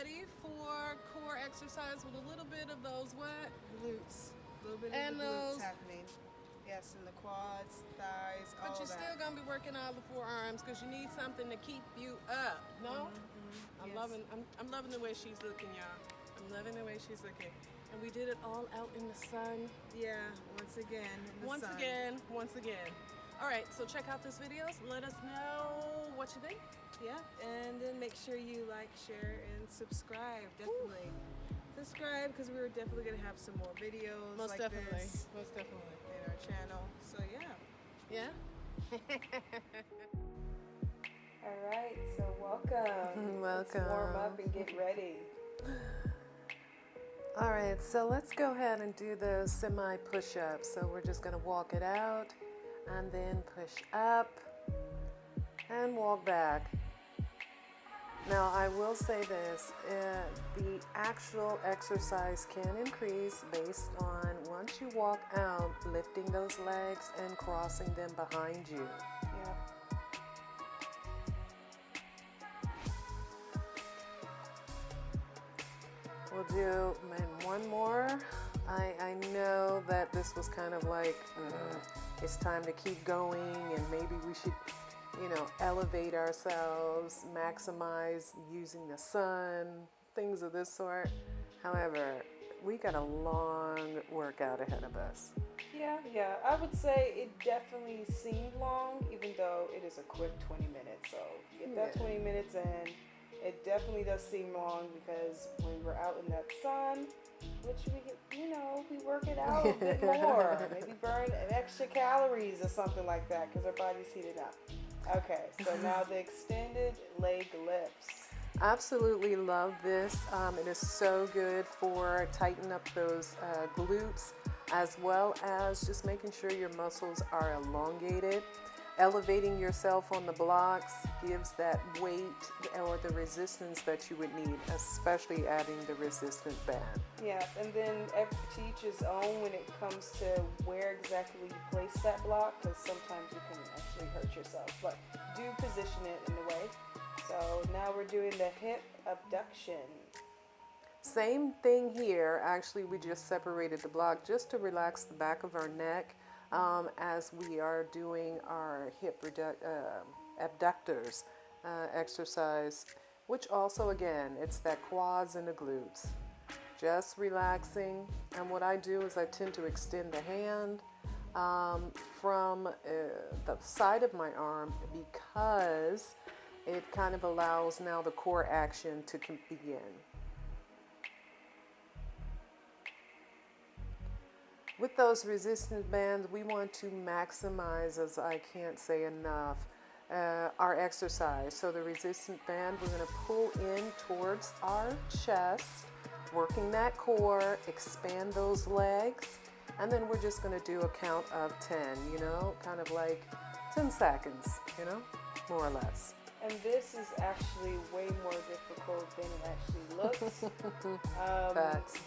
ready for core exercise with a little bit of those what? Glutes. A little bit And of the glutes those- happening. Yes, in the quads, thighs, all But you're that. still gonna be working all the forearms because you need something to keep you up. No, I'm Yes. loving the way she's looking, y'all. I'm loving the way she's looking, and we did it all out in the sun. Yeah, once again. in the Once sun. again. All right, so check out this videos. Let us know what you think. Yeah, and then make sure you like, share, and subscribe. Definitely. Subscribe because we're definitely going to have some more videos Most like definitely. this Most definitely. in our channel. So, yeah. Yeah. All right, so welcome. Let's warm up and get ready. All right, so let's go ahead and do the semi push-ups. So we're just going to walk it out and then push up and walk back. Now, I will say this, the actual exercise can increase based on once you walk out, lifting those legs and crossing them behind you. Yeah. We'll do one more. I know that this was kind of like, it's time to keep going and maybe we should, elevate ourselves, maximize using the sun, things of this sort. However, we got a long workout ahead of us. Yeah. I would say it definitely seemed long, even though it is a quick 20 minutes. So get that 20 minutes in. It definitely does seem long because when we're out in that sun, which we work it out a bit more. Maybe burn an extra calories or something like that because our body's heated up. Okay, so now the extended leg lifts. Absolutely love this. It is so good for tightening up those glutes, as well as just making sure your muscles are elongated. Elevating yourself on the blocks gives that weight or the resistance that you would need, especially adding the resistant band. Yeah, and then to each his own when it comes to where exactly you place that block, because sometimes you can actually hurt yourself. But do position it in a way. So now we're doing the hip abduction. Same thing here. Actually, we just separated the block just to relax the back of our neck as we are doing our hip abductors exercise, which also, again, it's that quads and the glutes. Just relaxing. And what I do is I tend to extend the hand from the side of my arm because it kind of allows now the core action to begin. With those resistance bands, we want to maximize, as I can't say enough, our exercise. So the resistance band, we're going to pull in towards our chest, working that core, expand those legs, and then we're just going to do a count of 10, kind of like 10 seconds, more or less. And this is actually way more difficult than it actually looks.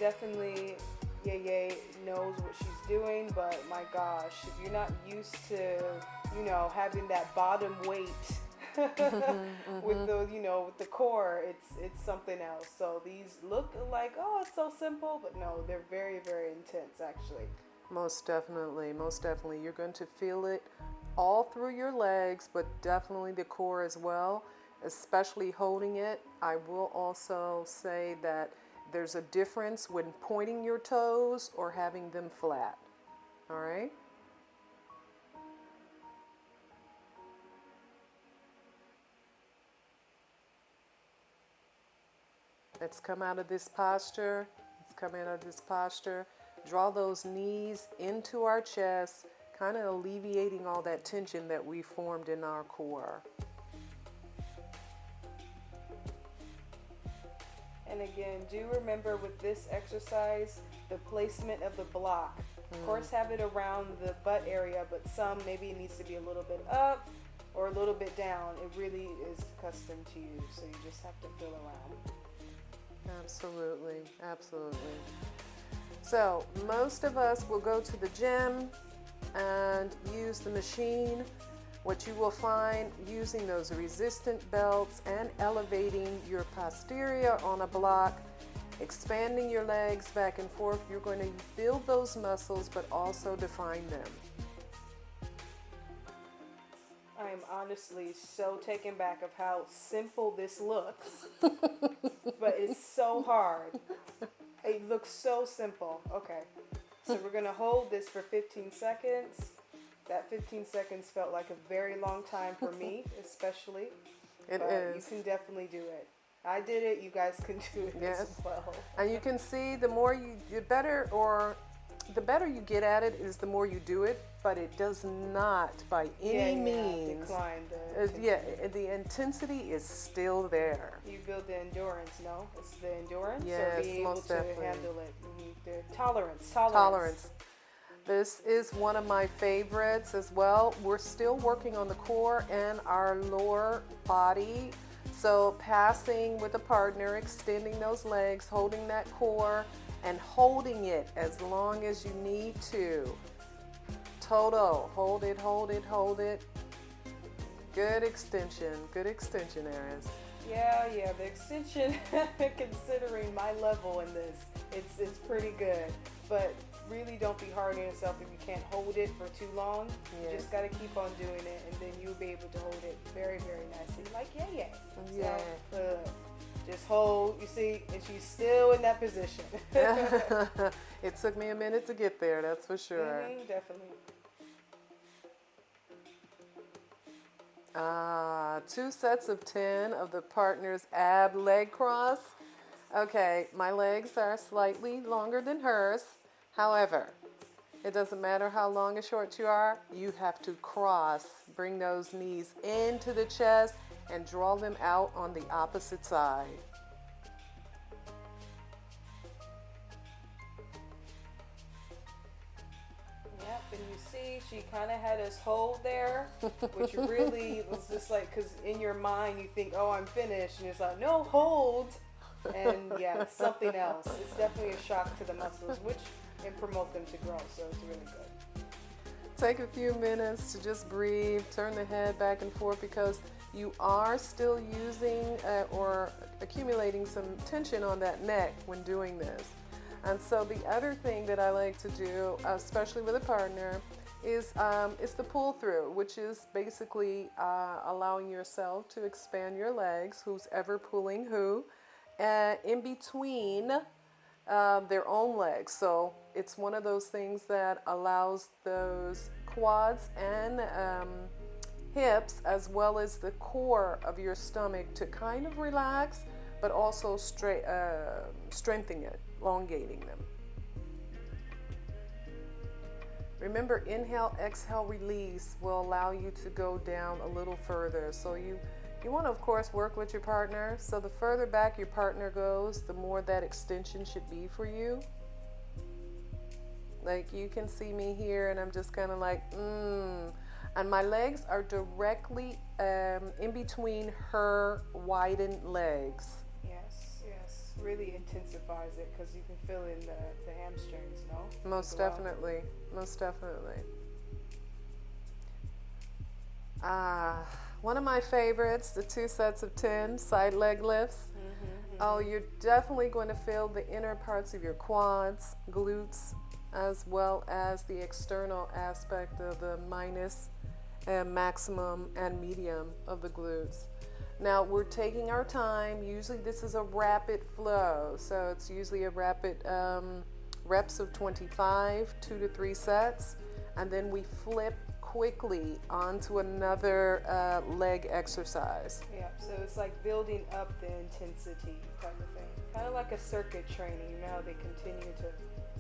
Definitely, Yay knows what she's doing, but my gosh, if you're not used to, having that bottom weight with the, with the core, it's something else. So these look like, it's so simple, but no, they're very, very intense actually. Most definitely. You're going to feel it all through your legs, but definitely the core as well, especially holding it. I will also say that there's a difference when pointing your toes or having them flat. All right? Let's come out of this posture. Draw those knees into our chest, kind of alleviating all that tension that we formed in our core. And again, do remember with this exercise, the placement of the block. Of course, have it around the butt area, but maybe it needs to be a little bit up or a little bit down. It really is custom to you, so you just have to feel around. Absolutely. So most of us will go to the gym and use the machine. What you will find using those resistant belts and elevating your posterior on a block, expanding your legs back and forth. You're going to build those muscles, but also define them. I'm honestly so taken back of how simple this looks, but it's so hard. It looks so simple. Okay, so we're gonna hold this for 15 seconds. That 15 seconds felt like a very long time for me, especially. It but is. You can definitely do it. I did it. You guys can do it as well. And you can see the more the better you get at it is the more you do it, but it does not by any means decline the intensity. the intensity is still there. You build the endurance, no? It's the endurance, yes, or being able most to definitely. handle it. The tolerance. This is one of my favorites as well. We're still working on the core and our lower body. So passing with a partner, extending those legs, holding that core, and holding it as long as you need to. Toto, hold it, hold it, hold it. Good extension, Aris. Yeah, the extension, considering my level in this, it's pretty good. But really don't be hard on yourself if you can't hold it for too long. Yeah. You just got to keep on doing it, and then you'll be able to hold it very, very nicely. Like, yeah. So, just hold, you see, and she's still in that position. It took me a minute to get there, that's for sure. Definitely. 2 sets of 10 of the partner's ab leg cross. Okay, my legs are slightly longer than hers. However, it doesn't matter how long or short you are, you have to cross. Bring those knees into the chest and draw them out on the opposite side. Yep, and you see she kind of had us hold there, which really was just like, because in your mind you think, oh, I'm finished, and it's like, no, hold. And yeah, it's something else. It's definitely a shock to the muscles, which can promote them to grow, so it's really good. Take a few minutes to just breathe, turn the head back and forth, because you are still using or accumulating some tension on that neck when doing this. And so the other thing that I like to do, especially with a partner, is the pull through, which is basically allowing yourself to expand your legs, who's ever pulling who, in between their own legs. So it's one of those things that allows those quads and hips, as well as the core of your stomach, to kind of relax, but also strengthening it, elongating them. Remember, inhale, exhale, release will allow you to go down a little further. So you want to, of course, work with your partner. So the further back your partner goes, the more that extension should be for you. Like, you can see me here, and I'm just kind of like, And my legs are directly in between her widened legs. Yes, really intensifies it, because you can feel in the hamstrings, no? Most definitely. One of my favorites, the 2 sets of 10 side leg lifts. Oh, you're definitely going to feel the inner parts of your quads, glutes, as well as the external aspect of the minus, maximum, and medium of the glutes. Now, we're taking our time. Usually this is a rapid flow, so it's usually a rapid reps of 25, 2 to 3 sets, and then we flip quickly onto another leg exercise. Yeah, so it's like building up the intensity type of thing. Kind of like a circuit training. You know how they continue to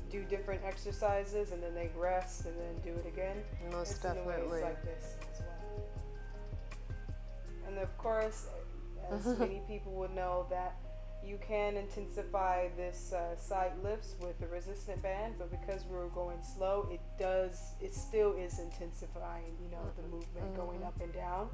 do different exercises and then they rest and then do it again? Most definitely. It's like this as well. And of course, as many people would know, that you can intensify this side lifts with the resistant band, but because we're going slow, it still is intensifying, the movement going up and down.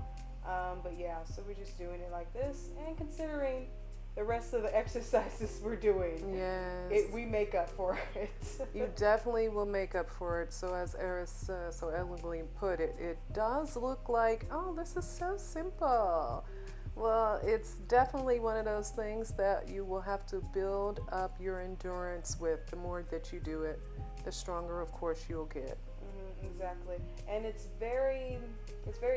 But yeah, so we're just doing it like this, and considering the rest of the exercises we're doing, yes, we make up for it. You definitely will make up for it. So as Eris so elegantly put it, it does look like, oh, this is so simple. Well, it's definitely one of those things that you will have to build up your endurance with. The more that you do it, the stronger, of course, you'll get. Exactly. And it's very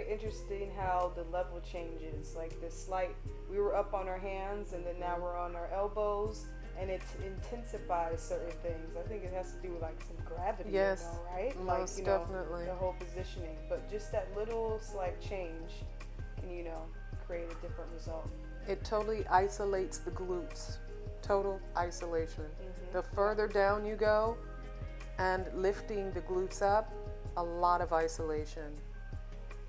interesting how the level changes. Like the slight, we were up on our hands and then now we're on our elbows, and it intensifies certain things. I think it has to do with like some gravity, Yes, right? most like, definitely. the whole positioning. But just that little slight change can, create a different result. It totally isolates the glutes. Total isolation. The further down you go and lifting the glutes up, a lot of isolation.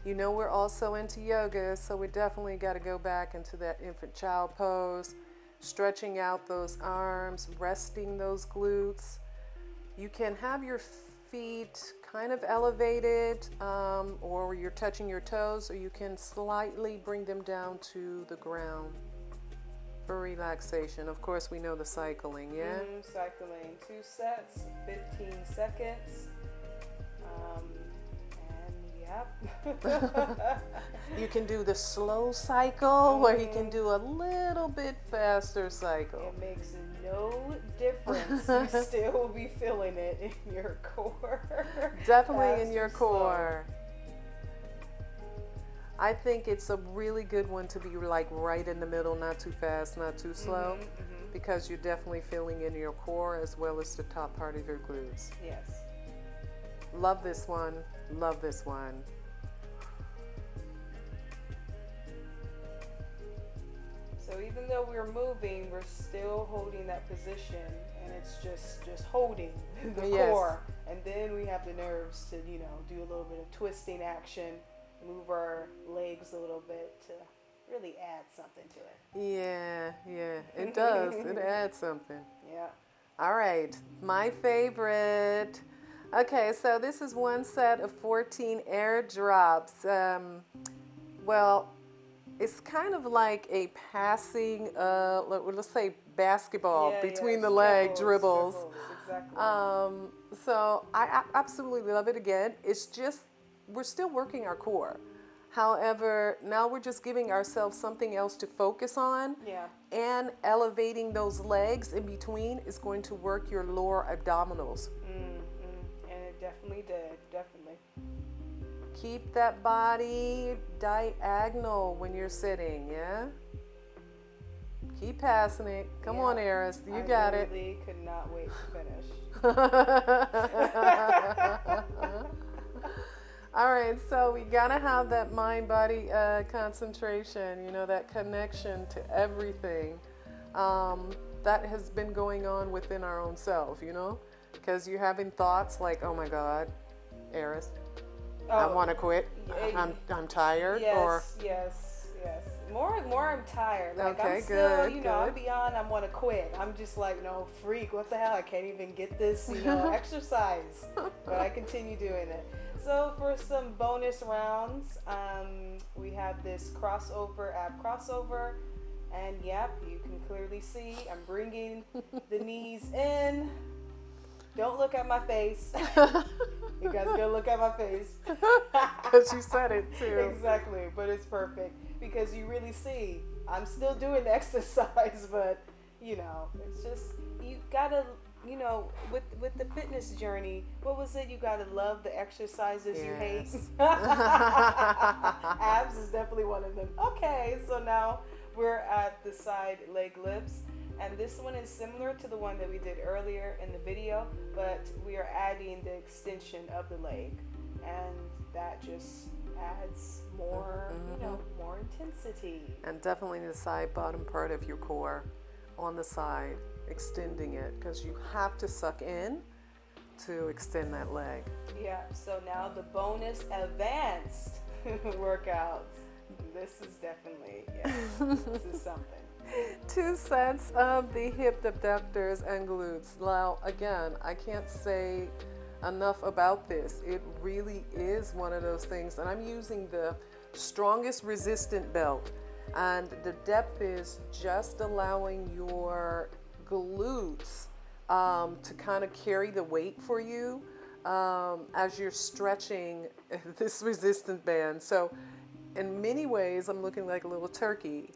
We're also into yoga, so we definitely got to go back into that infant child pose, stretching out those arms, resting those glutes. You can have your feet kind of elevated, or you're touching your toes, or you can slightly bring them down to the ground for relaxation. Of course, we know the cycling, yeah? Cycling, 2 sets, 15 seconds. You can do the slow cycle, or you can do a little bit faster cycle. It makes no difference. You still will be feeling it in your core. Definitely in your core. I think it's a really good one to be like right in the middle, not too fast, not too slow, because you're definitely feeling in your core as well as the top part of your glutes. Yes. Love this one. Love this one. So even though we're moving, we're still holding that position, and it's just holding the core. And then we have the nerves to, do a little bit of twisting action, move our legs a little bit to really add something to it. Yeah, it does. It adds something. Yeah. All right, my favorite. Okay, so this is one set of 14 air drops. Well, it's kind of like a passing, let's say basketball between the leg dribbles. Exactly. So I absolutely love it. Again, it's just, we're still working our core. However, now we're just giving ourselves something else to focus on. Yeah. And elevating those legs in between is going to work your lower abdominals. And it definitely did. Definitely. Keep that body diagonal when you're sitting, yeah? Keep passing it. Come on, Eris. You got it. I really could not wait to finish. All right, so we gotta have that mind-body concentration, that connection to everything that has been going on within our own self, because you're having thoughts like, oh my God, Eris, I want to quit. I'm tired. Yes. More I'm tired. Like okay, I'm still, good. I'm beyond. I want to quit. I'm just like, no, freak. What the hell? I can't even get this, exercise. But I continue doing it. So for some bonus rounds, we have this crossover ab crossover, and you can clearly see I'm bringing the knees in. Don't look at my face. You guys gotta look at my face. Because you said it too. Exactly, but it's perfect because you really see I'm still doing the exercise, but it's just you gotta, with the fitness journey, what was it? You gotta love the exercises you hate. Abs is definitely one of them. Okay, so now we're at the side leg lifts. And this one is similar to the one that we did earlier in the video, but we are adding the extension of the leg, and that just adds more, more intensity. And definitely the side bottom part of your core on the side, extending it, because you have to suck in to extend that leg. Yeah, so now the bonus advanced workouts. This is definitely, this is something. 2 sets of the hip abductors and glutes. Now, again, I can't say enough about this. It really is one of those things, and I'm using the strongest resistant belt, and the depth is just allowing your glutes to kind of carry the weight for you as you're stretching this resistant band. So in many ways, I'm looking like a little turkey,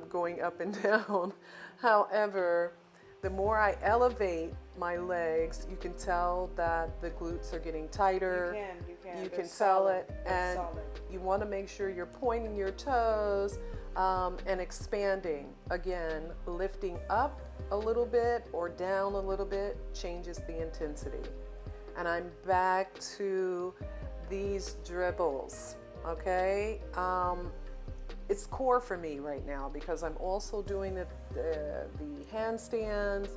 going up and down. However, the more I elevate my legs, you can tell that the glutes are getting tighter. You can. You They're can tell solid. it, They're and solid. you want to make sure you're pointing your toes and expanding. Again, lifting up a little bit or down a little bit changes the intensity. And I'm back to these dribbles, okay? It's core for me right now because I'm also doing the handstands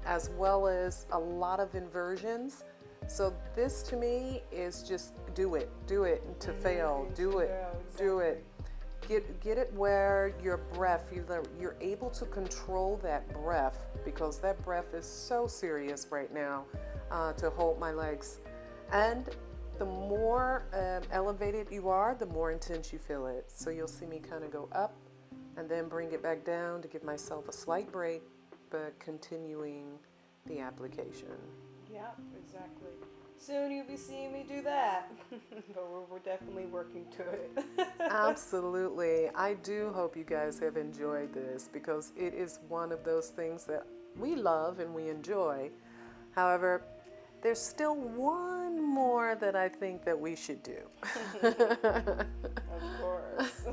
as well as a lot of inversions. So this to me is just do it to fail, do it, exactly. do it. Get it where your breath, you're able to control that breath, because that breath is so serious right now to hold my legs. And the more elevated you are, the more intense you feel it. So you'll see me kind of go up and then bring it back down to give myself a slight break, but continuing the application. Yeah, exactly. Soon you'll be seeing me do that. But we're definitely working to it. Absolutely. I do hope you guys have enjoyed this, because it is one of those things that we love and we enjoy. However, there's still one more that I think that we should do. Of course.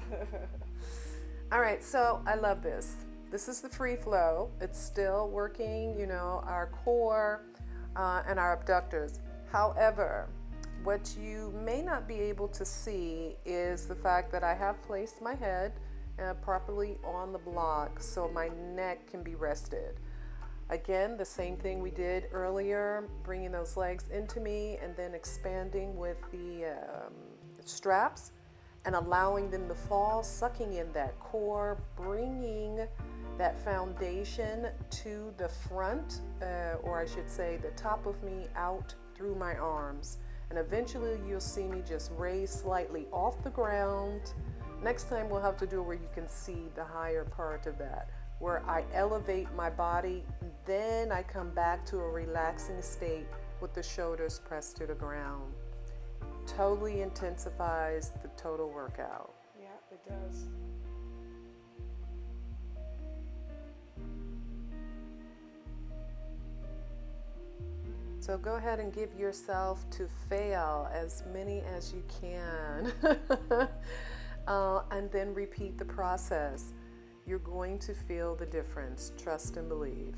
All right, so I love this. This is the free flow. It's still working, our core and our abductors. However, what you may not be able to see is the fact that I have placed my head properly on the block so my neck can be rested. Again, the same thing we did earlier, bringing those legs into me and then expanding with the straps and allowing them to fall, sucking in that core, bringing that foundation to the front, or I should say the top of me out through my arms. And eventually you'll see me just raise slightly off the ground. Next time we'll have to do it where you can see the higher part of that, where I elevate my body, then I come back to a relaxing state with the shoulders pressed to the ground. Totally intensifies the total workout. Yeah, it does. So go ahead and give yourself to fail as many as you can. And then repeat the process. You're going to feel the difference. Trust and believe.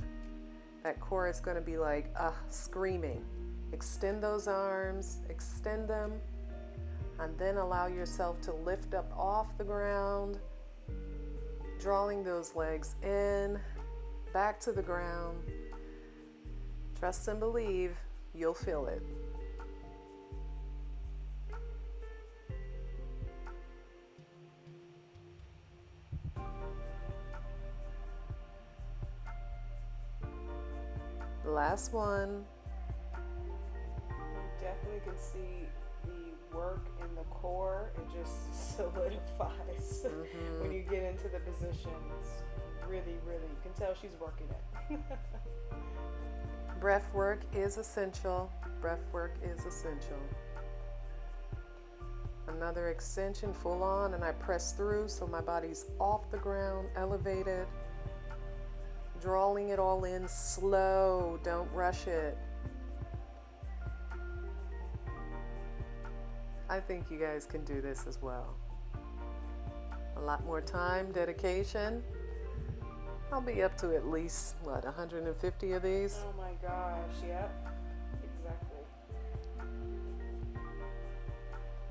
That core is going to be like screaming. Extend those arms, extend them, and then allow yourself to lift up off the ground, drawing those legs in, back to the ground. Trust and believe, you'll feel it. The last one. You definitely can see the work in the core. It just solidifies when you get into the position. It's really, you can tell she's working it. Breath work is essential. Breath work is essential. Another extension, full on, and I press through so my body's off the ground, elevated. Drawing it all in slow, don't rush it. I think you guys can do this as well. A lot more time, dedication. I'll be up to at least, 150 of these? Oh my gosh, yep, exactly.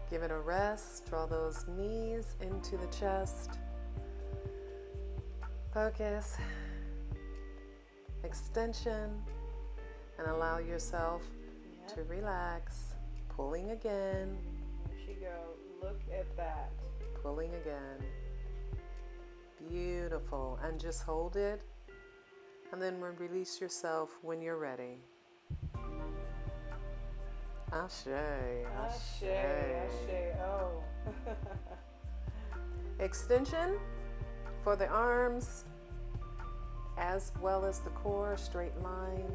Give it a rest, draw those knees into the chest. Focus, extension, and allow yourself to relax. Pulling again. There she go, look at that. Pulling again. Beautiful. And just hold it. And then release yourself when you're ready. Ashe. Ashe, ashe, oh. Extension for the arms as well as the core, straight line.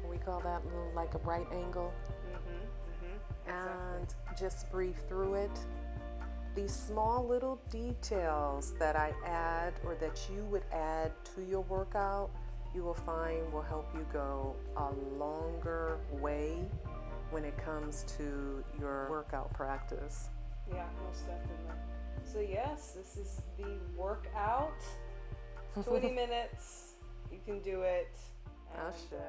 We call that like a right angle. And just breathe through it. these small little details that I add or that you would add to your workout, you will find will help you go a longer way when it comes to your workout practice. Yeah, most definitely. So yes, this is the workout. 20 minutes. You can do it. I'll And, share.